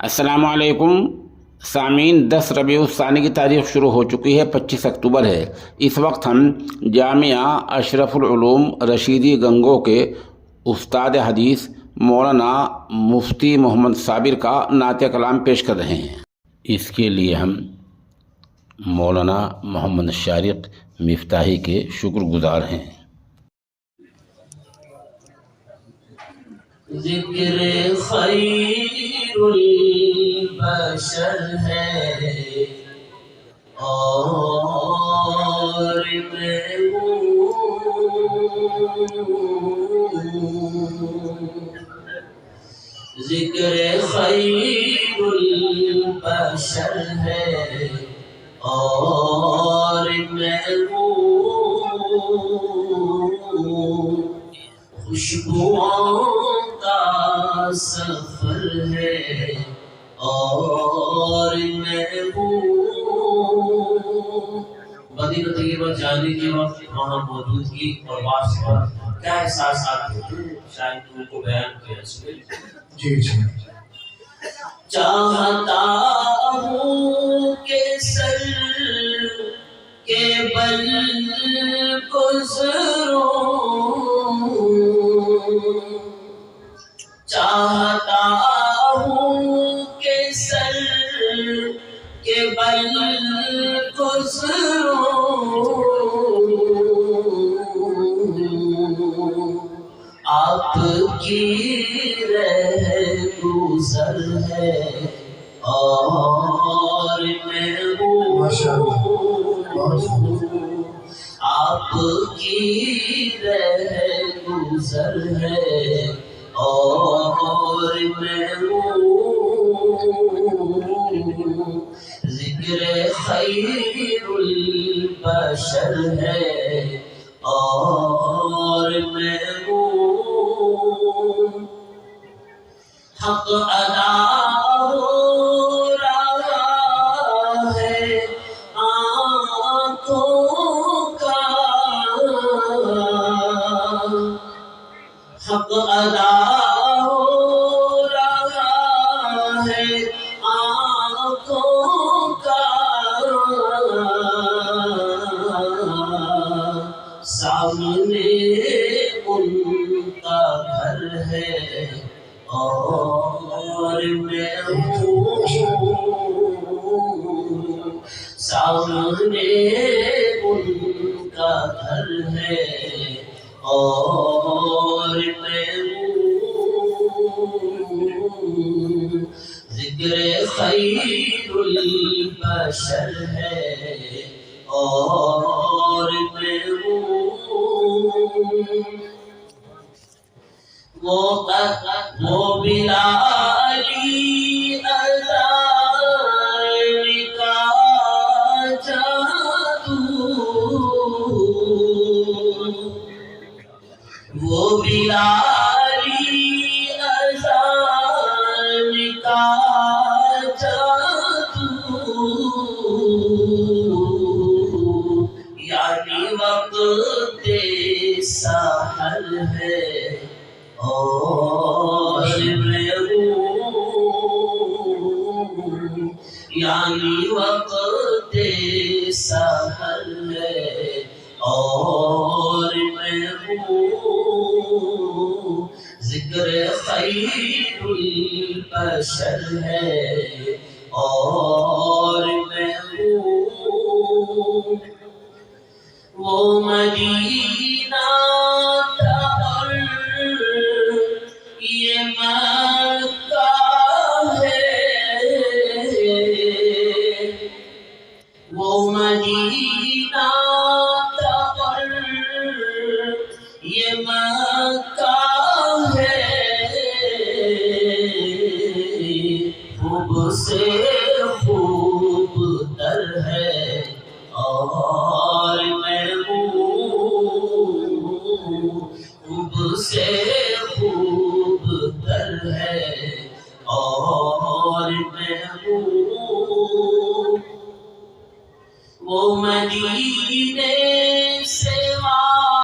السلام علیکم سامعین، 10 ربیع الثانی کی تاریخ شروع ہو چکی ہے، 25 اکتوبر ہے۔ اس وقت ہم جامعہ اشرف العلوم رشیدی گنگو کے استاد حدیث مولانا مفتی محمد صابر کا نعت کلام پیش کر رہے ہیں۔ اس کے لیے ہم مولانا محمد شارق مفتاحی کے شکر گزار ہیں۔ ذکر خیر البشر ہے اور میں ہوں، ذکر خیر البشر ہے اور میں ہوں، خوشبوؤں کا سفر ہے اور میں ہوں۔ مدینہ طیبہ جانے کے وقت وہاں موجودگی اور واپس پر کیا احساسات ہوتے ہیں، شاید ان کو بیان کیا اس میں۔ جی چاہتا ہوں کہ سر کے بل گزروں، چاہتا ہوں کہ سر کے بل گزروں، آپ کی رہ گزر ہے اور میں ہوں، آپ کی رہ گزر ہے اور میں ہوں، ذکر خیر البشر ہے اور میں ہوں، حق ادا ہو رہا ہے آنکھوں کا، حق ادا ہو رہا ہے آنکھوں کا، سامنے ان کا گھر ہے اور میں ہوں، سامنے ان کا گھر ہے اور میں ہوں، ذکر خیر البشر ہے اور میں ہوں، وہ بلالی اذان کا جادو، وہ بلالی اذان کا جادو، یعنی وقت سحر ہے اور میں ہوں، یعنی وقت سحر ہے اور میں ہوں، ذکر خیر البشر ہے اور میں ہوں، وہ مدینہ تھا اور یہ مکہ ہے، وہ مدینہ تھا اور یہ مکہ ہے، خوب سے خوب تر ہے اور میں ہوں، خوب سے خوب